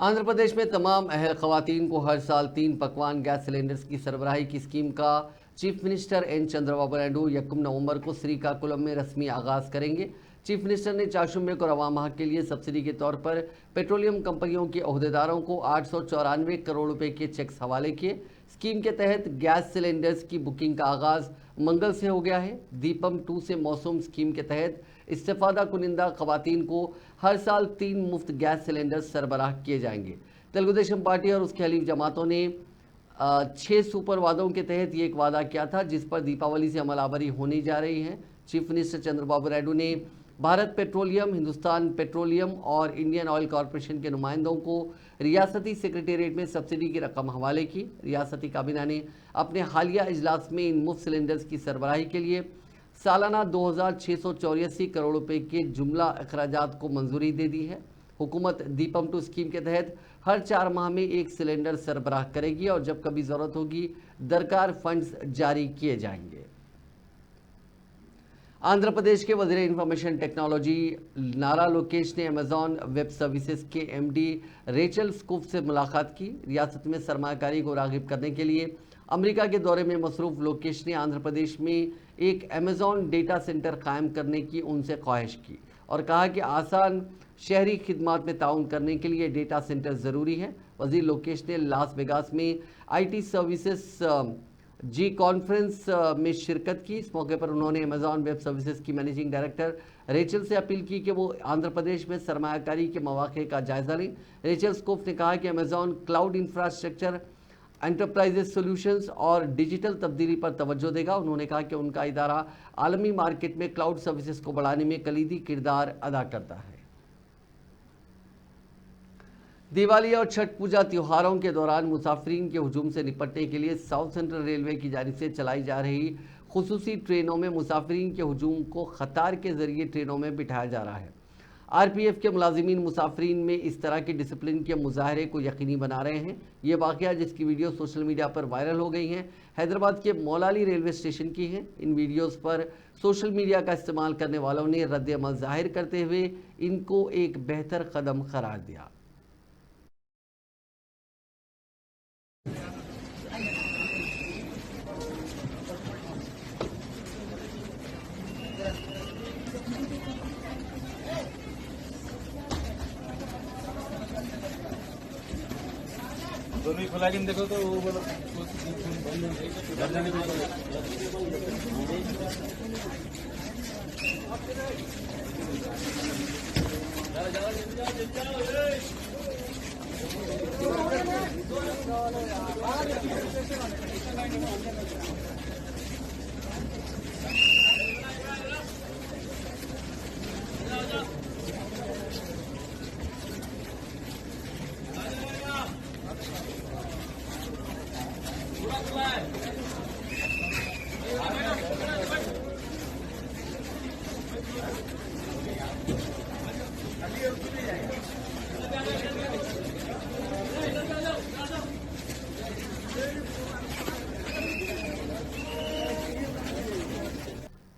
आंध्र प्रदेश में तमाम अहल खवातीन को हर साल 3 पकवान गैस सिलेंडर्स की सरबराही की स्कीम का chief minister N Chandrababu Naidu 1 नवंबर को श्रीकाकुलम में रस्मी आगाज करेंगे। चीफ मिनिस्टर ने चाशुम्य को रवा माह के लिए सब्सिडी के तौर पर पेट्रोलियम कंपनियों के अहदेदारों को 894 करोड़ रुपए के चेक्स हवाले किए। स्कीम के तहत गैस सिलेंडर्स की बुकिंग का आगाज मंगल से हो गया है। दीपम 2 से मौसम स्कीम के तहत इस्तेफादा कुनिंदा खवातीन को हर साल 3 मुफ्त गैस सिलेंडर सरबराह किए जाएंगे। तेलुगु देशम पार्टी और उसके हलीफ जमातों ने 6 सुपर वादों के तहत ये एक वादा किया था जिस पर दीपावली से अमलावरी होने जा रही है। चीफ मिनिस्टर चंद्रबाबू नायडू ने भारत पेट्रोलियम, हिंदुस्तान पेट्रोलियम और इंडियन ऑयल कॉरपोरेशन के नुमाइंदों को रियासती सेक्रेटेरिएट में सब्सिडी की रकम हवाले की। रियासती काबीना ने अपने हालिया इजलास में इन मुफ्त सिलेंडर्स की सरबराही के लिए सालाना 2684 करोड़ रुपए के जुमला अखराजात को मंजूरी दे दी है। हुकूमत दीपम 2 स्कीम के तहत हर 4 माह में एक सिलेंडर सरबराह करेगी और जब कभी ज़रूरत होगी दरकार फंड्स जारी किए जाएंगे। आंध्र प्रदेश के वज़ीर इंफॉर्मेशन टेक्नोलॉजी नारा लोकेश ने अमेजॉन वेब सर्विसेज के एमडी रेचल स्कूफ से मुलाकात की। रियासत में सरमाकारी को राग़िब करने के लिए अमेरिका के दौरे में मसरूफ़ लोकेश ने आंध्र प्रदेश में एक अमेजॉन डेटा सेंटर कायम करने की उनसे ख्वाहिश की और कहा कि आसान शहरी खिदमात में ताउन करने के लिए डेटा सेंटर ज़रूरी है। वज़ीर लोकेश ने लास वेगास में IT सर्विसेज जी कॉन्फ्रेंस में शिरकत की। इस मौके पर उन्होंने अमेजॉन वेब सर्विसेज की मैनेजिंग डायरेक्टर रेचल से अपील की कि वो आंध्र प्रदेश में सरमायाकारी के मौके का जायजा लें। रेचल स्कूफ ने कहा कि Amazon cloud infrastructure, enterprises solutions और डिजिटल तब्दीली पर तवज्जो देगा। उन्होंने कहा कि उनका इदारा आलमी मार्केट में क्लाउड सर्विसेज को बढ़ाने में कलीदी किरदार अदा करता है। दिवाली और छठ पूजा त्योहारों के दौरान मुसाफिरीन के हुजूम से निपटने के लिए साउथ सेंट्रल रेलवे की जानिब से चलाई जा रही खुसूसी ट्रेनों में मुसाफिरीन के हुजूम को ख़तार के ज़रिए ट्रेनों में बिठाया जा रहा है। RPF के मुलाजिमीन मुसाफिरीन में इस तरह के डिसिप्लिन के मुजाहरे को यकीनी बना रहे हैं। ये वाक़या जिसकी वीडियो सोशल मीडिया पर वायरल हो गई हैं हैदराबाद के मौलाली रेलवे स्टेशन की हैं। इन वीडियोस पर सोशल मीडिया का इस्तेमाल करने वालों ने रद्द अमल ज़ाहिर करते हुए इनको एक बेहतर कदम करार दिया। दोनों ही खुला के देखो तो वो बोलो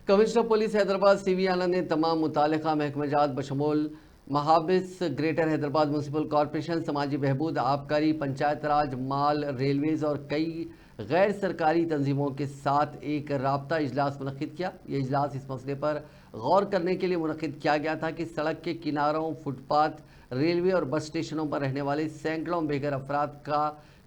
कमिश्नर पुलिस हैदराबाद CV आनंद ने तमाम मुतालिका महकमेजात बशमूल महाबिस, ग्रेटर हैदराबाद म्यूनसिपल कॉरपोरेशन, समाजी बहबूद, आबकारी, पंचायत राज, माल, रेलवेज़ और कई गैर सरकारी तंजीमों के साथ एक राब्ता इजलास मुनक़िद किया। ये इजलास इस मसले पर गौर करने के लिए मुनक़िद किया गया था कि सड़क के किनारों, फुटपाथ, रेलवे और बस स्टेशनों पर रहने वाले सैकड़ों बेघर अफराद का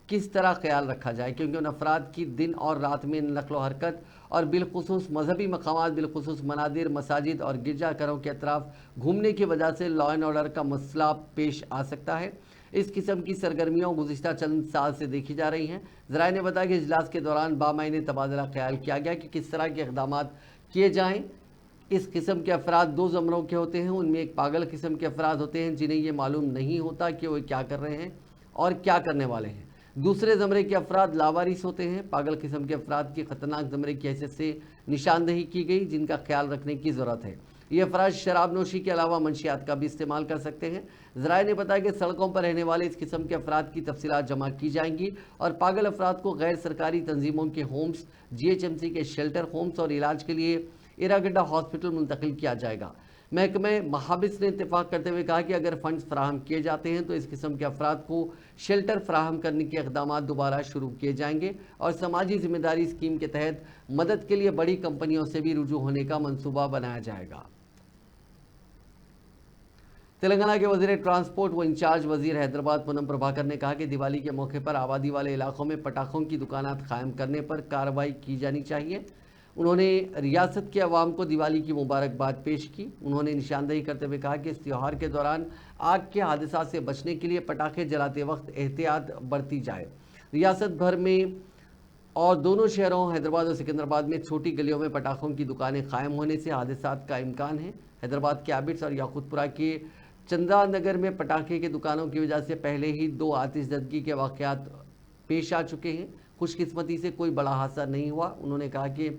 किस तरह ख्याल रखा जाए, क्योंकि उन अफराद की दिन और रात में नकलो हरकत और बिलखुसूस मजहबी मकामात, बिलखुसूस मनादिर, मसाजिद और गिरजाघरों के अतराफ घूमने की वजह से लॉ एंड ऑर्डर का मसला पेश आ सकता है। इस किस्म की सरगर्मियों गुज़िश्ता चंद साल से देखी जा रही हैं। ज़राए ने बताया कि इजलास के दौरान बामायने तबादला ख्याल किया गया कि किस तरह के इक़दाम किए जाएँ। इस किस्म के अफराद 2 ज़मरों के होते हैं। उनमें एक पागल किस्म के अफराद होते हैं जिन्हें ये मालूम नहीं होता कि वो क्या कर रहे हैं और क्या करने वाले हैं। दूसरे ज़मरे के अफराद लावारिस होते हैं। पागल किस्म के अफराद की ख़तरनाक ज़मरे की हैसियत से निशानदही की गई जिनका ख्याल रखने की ज़रूरत है। ये अफराद शराब नोशी के अलावा मंशियात का भी इस्तेमाल कर सकते हैं। ज़राए ने बताया कि सड़कों पर रहने वाले इस किस्म के अफराद की तफसीलात जमा की जाएंगी और पागल अफराद को गैर सरकारी तंजीमों के होम्स, GHMC के शेल्टर होम्स और इलाज के लिए इरागड्डा हॉस्पिटल मुंतकिल किया जाएगा। महकमे महाबिस ने इत्तेफाक करते हुए कहा कि अगर फंड्स फराहम किए जाते हैं तो इस किस्म के अफराद को शेल्टर फराहम करने के इक़दाम दोबारा शुरू किए जाएंगे और समाजी जिम्मेदारी स्कीम के तहत मदद के लिए बड़ी कंपनियों से भी रुजू होने का मंसूबा बनाया जाएगा। तेलंगाना के वजीर ट्रांसपोर्ट व इंचार्ज वजीर हैदराबाद पूनम प्रभाकर ने कहा कि दिवाली के मौके पर आबादी वाले इलाकों में पटाखों की दुकानात कायम करने पर कार्रवाई की जानी चाहिए। उन्होंने रियासत के अवाम को दिवाली की मुबारकबाद पेश की। उन्होंने निशानदेही करते हुए कहा कि इस त्यौहार के दौरान आग के हादसा से बचने के लिए पटाखे जलाते वक्त एहतियात बरती जाए। रियासत भर में और दोनों शहरों हैदराबाद और सिकंदराबाद में छोटी गलियों में पटाखों की दुकानें कायम होने से हादसात का इम्कान है। हैदराबाद के आबिड्स और याकूतपुरा के चंदा नगर में पटाखे की दुकानों की वजह से पहले ही 2 आतिशदगी के वाक़यात पेश आ चुके हैं। खुशकिस्मती से कोई बड़ा हादसा नहीं हुआ। उन्होंने कहा कि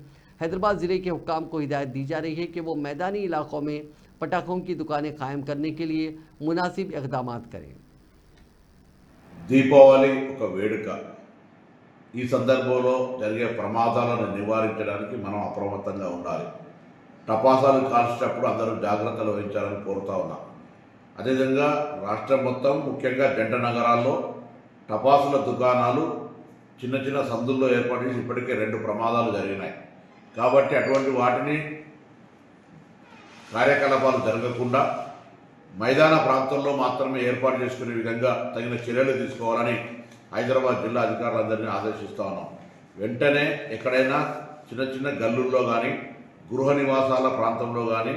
हैदराबाद ज़िले के हुक्काम को हिदायत दी जा रही है कि वो मैदानी इलाकों में पटाखों की दुकानें कायम करने के लिए मुनासिब इक़दाम करें। దీపావళి ఒక వేడుక. ఈ సందర్భంలో జరిగే ప్రమాదాలను నివారించడానికి మనం అప్రమత్తంగా ఉండాలి. టపాసాలు కాల్చేటప్పుడు అందరూ జాగ్రత్తలు వహించాలని కోరుతా ఉన్నాం. అదేవిధంగా రాష్ట్రం మొత్తం ముఖ్యంగా జంట నగరాల్లో టపాసుల దుకాణాలు చిన్న చిన్న సందుల్లో ఏర్పాటు చేసి ఇప్పటికే 2 ప్రమాదాలు జరిగినాయి. కాబట్టి అటువంటి వాటిని కార్యకలాపాలు జరగకుండా మైదాన ప్రాంతంలో మాత్రమే ఏర్పాటు చేసుకునే విధంగా తగిన చర్యలు తీసుకోవాలని హైదరాబాద్ జిల్లా అధికారులందరినీ ఆదేశిస్తా ఉన్నాం. వెంటనే ఎక్కడైనా చిన్న చిన్న గల్లుల్లో కానీ గృహ నివాసాల ప్రాంతంలో కానీ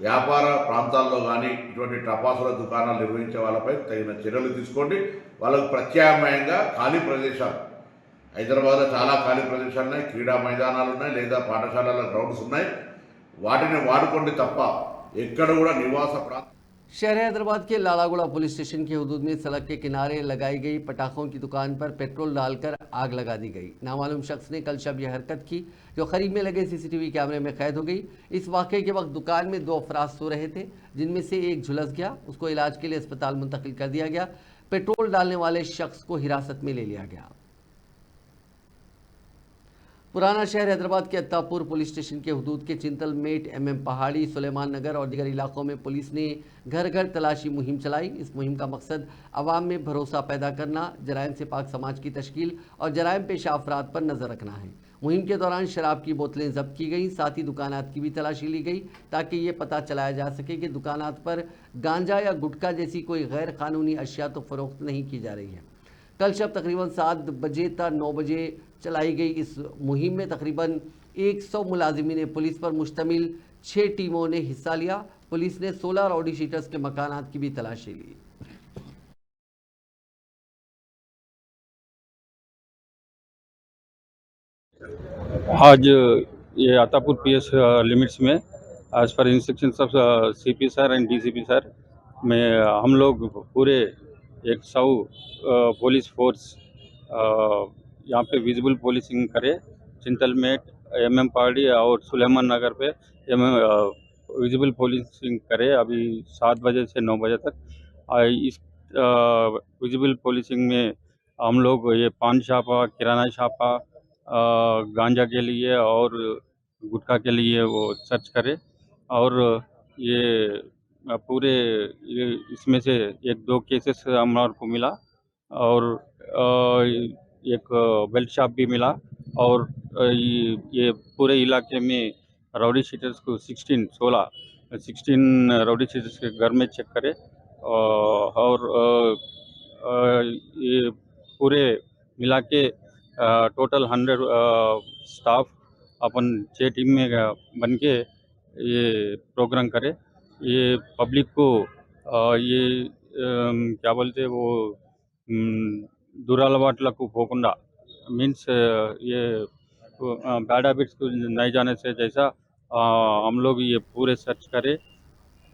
వ్యాపార ప్రాంతాల్లో కానీ ఇటువంటి టపాసుల దుకాణాలు నిర్వహించే వాళ్ళపై తగిన చర్యలు తీసుకోండి. వాళ్ళకు ప్రత్యామ్నాయంగా ఖాళీ ప్రదేశాలు హైదరాబాద్లో చాలా ఖాళీ ప్రదేశాలు ఉన్నాయి, క్రీడా మైదానాలు ఉన్నాయి, లేదా పాఠశాలల గ్రౌండ్స్ ఉన్నాయి. వాటిని వాడుకోండి తప్ప ఎక్కడ కూడా నివాస ప్రాంతం शहर हैदराबाद के लालागुड़ा पुलिस स्टेशन की हदूद में सड़क के किनारे लगाई गई पटाखों की दुकान पर पेट्रोल डालकर आग लगा दी गई। नामालूम शख्स ने कल शब यह हरकत की जो करीब में लगे सीसीटीवी कैमरे में कैद हो गई। इस वाक़े के वक्त दुकान में 2 अफराद सो रहे थे जिनमें से एक झुलस गया। उसको इलाज के लिए अस्पताल मुंतकिल कर दिया गया। पेट्रोल डालने वाले शख्स को हिरासत में ले लिया गया। पुराना शहर हैदराबाद के अत्तापुर पुलिस स्टेशन के हदूद के चिंतलमेट, MM पहाड़ी, सुलेमान नगर और दीगर इलाकों में पुलिस ने घर घर तलाशी मुहिम चलाई। इस मुहिम का मकसद आवाम में भरोसा पैदा करना, जराइम से पाक समाज की तश्कील और जराइम पेशा अफराद पर नज़र रखना है। मुहिम के दौरान शराब की बोतलें जब्त की गई, साथ ही दुकानात की भी तलाशी ली गई ताकि ये पता चलाया जा सके कि दुकानात पर गांजा या गुटखा जैसी कोई गैर कानूनी अशिया तो फ़रोख्त नहीं की जा रही है। कल शब तकरीबन 7 बजे तक 9 बजे चलाई गई इस मुहिम में तकरीबन 100 मुलाजिमीन पुलिस पर मुश्तमिल 6 टीमों ने हिस्सा लिया। पुलिस ने 16 राउडी शीटर्स के मकानात की भी तलाशी ली। आज ये अत्तापुर PS लिमिट्स में as per instructions of CP sir and DCP sir में हम लोग पूरे 100 पुलिस फोर्स यहाँ पे विजिबल पुलिसिंग करे। चिंतलमेट, MM पहाड़ी और सुलेमान नगर पे विजिबल पुलिसिंग करे अभी 7 बजे से 9 बजे तक। इस विजिबल पुलिसिंग में हम लोग ये पान छापा, किराना छापा, गांजा के लिए और गुटखा के लिए वो सर्च करे और ये पूरे इसमें से 1-2 केसेस हमारे को मिला और एक बेल्ट शॉप भी मिला और ये पूरे इलाके में राउडी शीटर्स को 16 राउडी शीटर्स के घर में चेक करे और ये पूरे मिला के टोटल 100 स्टाफ अपन 6 टीम में बन के ये प्रोग्राम करे। ये पब्लिक को ये क्या बोलते वो दुरालवाटలకు పోకుండా मीन्स ये बैड हैबिट्स को नहीं जाने से जैसा हम लोग ये पूरे सर्च करें।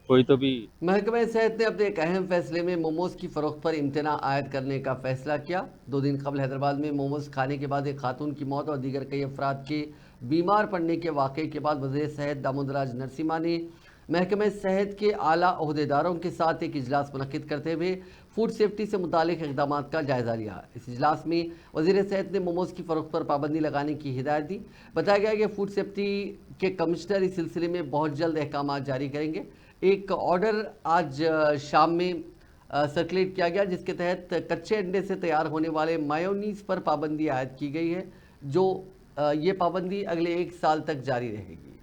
कोई तो भी महकमा सेहत ने अपने एक अहम फैसले में मोमोज की फरोख्त पर इम्तना आयद करने का फैसला किया। 2 दिन कबल हैदराबाद में मोमोज खाने के बाद एक खातून की मौत और दीगर कई अफराद के बीमार पड़ने के वाक़े के बाद वज़ीर सेहत दामोदराज नरसिम्हा ने महकमे सेहत के आला ओहदेदारों के साथ एक इजलास मुनक्किद करते हुए फूड सेफ्टी से मुतालिक इक़दाम का जायज़ा लिया। इस इजलास में वज़ीर सेहत ने मोमोज की फ़रोख्त पर पाबंदी लगाने की हिदायत दी। बताया गया कि फूड सेफ्टी के कमिश्नर इस सिलसिले में बहुत जल्द अहकाम जारी करेंगे। एक ऑर्डर आज शाम में सर्कुलेट किया गया, जिसके तहत कच्चे अंडे से तैयार होने वाले मायोनीज पर पाबंदी आयद की गई है, जो ये पाबंदी अगले 1 साल तक जारी रहेगी।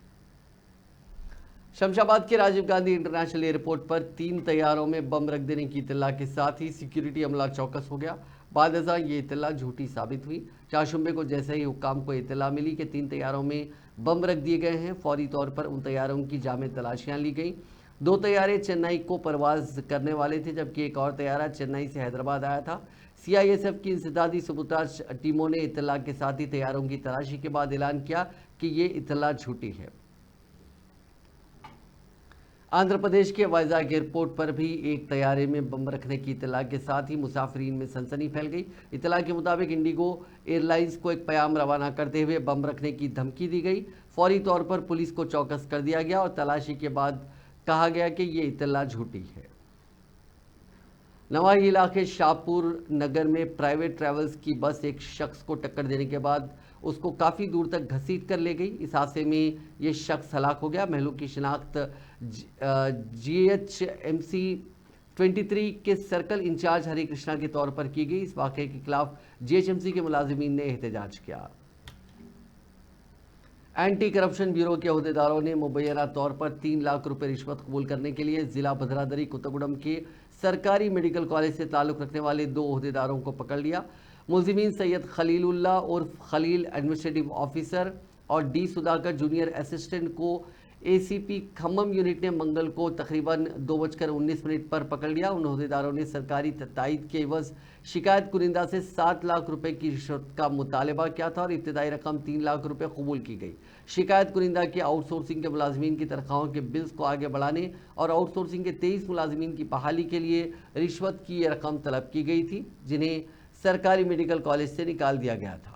शमशाबाद के राजीव गांधी इंटरनेशनल एयरपोर्ट पर 3 तैयारों में बम रख देने की इत्तला के साथ ही सिक्योरिटी अमला चौकस हो गया। बाद अज़ां ये इत्तला झूठी साबित हुई। चारशंबे को जैसे ही हुक्काम को इत्तला मिली कि 3 तैयारों में बम रख दिए गए हैं, फौरी तौर पर उन तैयारों की जामे तलाशियां ली गई। 2 तैयारे चेन्नई को परवाज करने वाले थे, जबकि एक और तैयारा चेन्नई से हैदराबाद आया था। CISF की इंसदादी सबूताज टीमों ने इत्तला के साथ ही तैयारों की तलाशी के बाद ऐलान किया कि ये इत्तला झूठी है। आंध्र प्रदेश के वाइजाग एयरपोर्ट पर भी एक तैयारे में बम रखने की इत्तला के साथ ही मुसाफिरीन में सनसनी फैल गई। इत्तला के मुताबिक इंडिगो एयरलाइंस को एक पैगाम रवाना करते हुए बम रखने की धमकी दी गई। फौरी तौर पर पुलिस को चौकस कर दिया गया और तलाशी के बाद कहा गया कि ये इत्तला झूठी है। नवाही इलाके शाहपुर नगर में प्राइवेट ट्रैवल्स की बस एक शख्स को टक्कर देने के बाद उसको काफ़ी दूर तक घसीट कर ले गई। इस हादसे में ये शख्स हलाक हो गया। महलू की शिनाख्त GHMC 23 के सर्कल इंचार्ज हरि कृष्णा के तौर पर की गई। इस वाक़े के खिलाफ GHMC के मुलाजिमीन ने एहतजाज किया। एंटी करप्शन ब्यूरो के अहदेदारों ने मुबैना तौर पर 3 लाख रुपए रिश्वत कबूल करने के लिए जिला भद्रादरी कोत्तागुडम के सरकारी मेडिकल कॉलेज से ताल्लुक़ रखने वाले 2 अहदेदारों को पकड़ लिया। मुलजिमीन सैयद खलीलुल्लाह उर्फ खलील एडमिनिस्ट्रेटिव ऑफिसर और D सुधाकर जूनियर असिस्टेंट को ACP खम्मम यूनिट ने मंगल को तकरीबन 2:19 पर पकड़ लिया। उन अहदेदारों ने सरकारी तायद के एवज शिकायत कुनिंदा से 7 लाख रुपए की रिश्वत का मुतालबा किया था और इब्तदाई रकम 3 लाख रुपए कबूल की गई। शिकायत कुनिंदा के आउटसोर्सिंग के मुलाजमीन की तनख्वाहों के बिल्स को आगे बढ़ाने और आउटसोर्सिंग के 23 मुलाजमीन की बहाली के लिए रिश्वत की ये रकम तलब की गई थी, जिन्हें सरकारी मेडिकल कॉलेज से निकाल दिया गया था।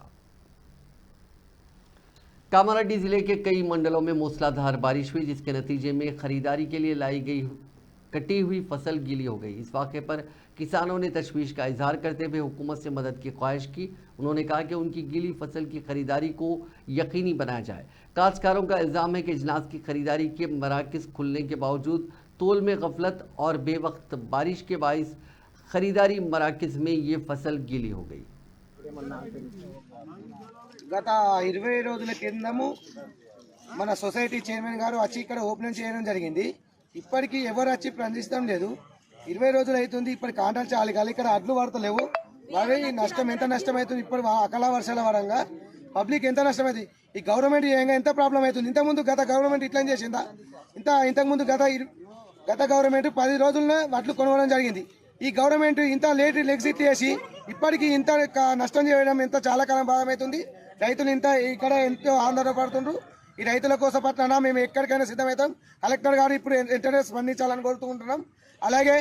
कामारेड्डी जिले के कई मंडलों में मूसलाधार बारिश हुई, जिसके नतीजे में खरीदारी के लिए लाई गई कटी हुई फसल गीली हो गई। इस वाक़े पर किसानों ने तशवीश का इजहार करते हुए हुकूमत से मदद की ख्वाहिश की। उन्होंने कहा कि उनकी गीली फसल की खरीदारी को यकीनी बनाया जाए। काश्तकारों का इल्ज़ाम है कि अजनास की खरीदारी के मराकज़ खुलने के बावजूद तोल में गफलत और बेवक्त बारिश के बाइस खरीदारी मराकज़ में ये फसल गीली हो गई। గత 20 రోజుల కిందము మన సొసైటీ చైర్మన్ గారు వచ్చి ఇక్కడ ఓపెనింగ్ చేయడం జరిగింది. ఇప్పటికీ ఎవరు వచ్చి స్పందించడం లేదు. 20 రోజులు అవుతుంది. ఇప్పుడు కాంటాలు చాలు కాలి ఇక్కడ అడ్లు పడతలేవు. మరి నష్టం ఎంత నష్టమవుతుంది. ఇప్పుడు అకాల వర్షాల వరంగా పబ్లిక్ ఎంత నష్టమైంది. ఈ గవర్నమెంట్ ఎంత ప్రాబ్లం అవుతుంది. ఇంతకుముందు గత గవర్నమెంట్ ఇట్లా చేసిందా? ఇంతకుముందు గత గవర్నమెంట్ 10 రోజులనే వడ్లు కొనవడం జరిగింది. ఈ గవర్నమెంట్ ఇంత లేట్ ఎగ్జిట్ చేసి ఇప్పటికీ ఇంత నష్టం చేయడం ఎంత చాలా కాలం బాధమవుతుంది. రైతులు ఇంత ఇక్కడ ఎంతో ఆందోళన పడుతుండ్రు. ఈ రైతుల కోసం పట్ల మేము ఎక్కడికైనా సిద్ధమవుతాం. కలెక్టర్ గారు ఇప్పుడు వెంటనే స్పందించాలని కోరుకుంటున్నాం. అలాగే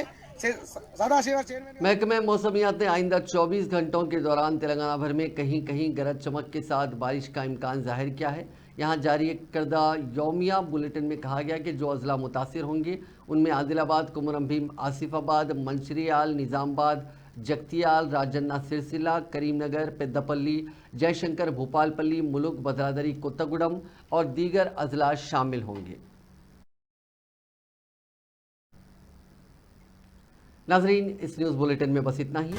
सदाशिव चेयरमैन महकमे मौसमियात ने आइंदा 24 घंटों के दौरान तेलंगाना भर में कहीं कहीं गरज चमक के साथ बारिश का इम्कान जाहिर किया है। यहाँ जारी करदा यौमिया बुलेटिन में कहा गया कि जो अजला मुतासिर होंगे उनमें आदिलाबाद, कुमरम भीम, आसिफाबाद, मंशरियाल, निज़ामबाद, जगतियाल, राजन्ना सिरसिला, करीमनगर, पेद्दापल्ली, जयशंकर, भोपालपल्ली, मुलुक, भद्रादरी, कोत्तागुडम और दीगर अजला शामिल होंगे। नाजरीन, इस न्यूज़ बुलेटिन में बस इतना ही।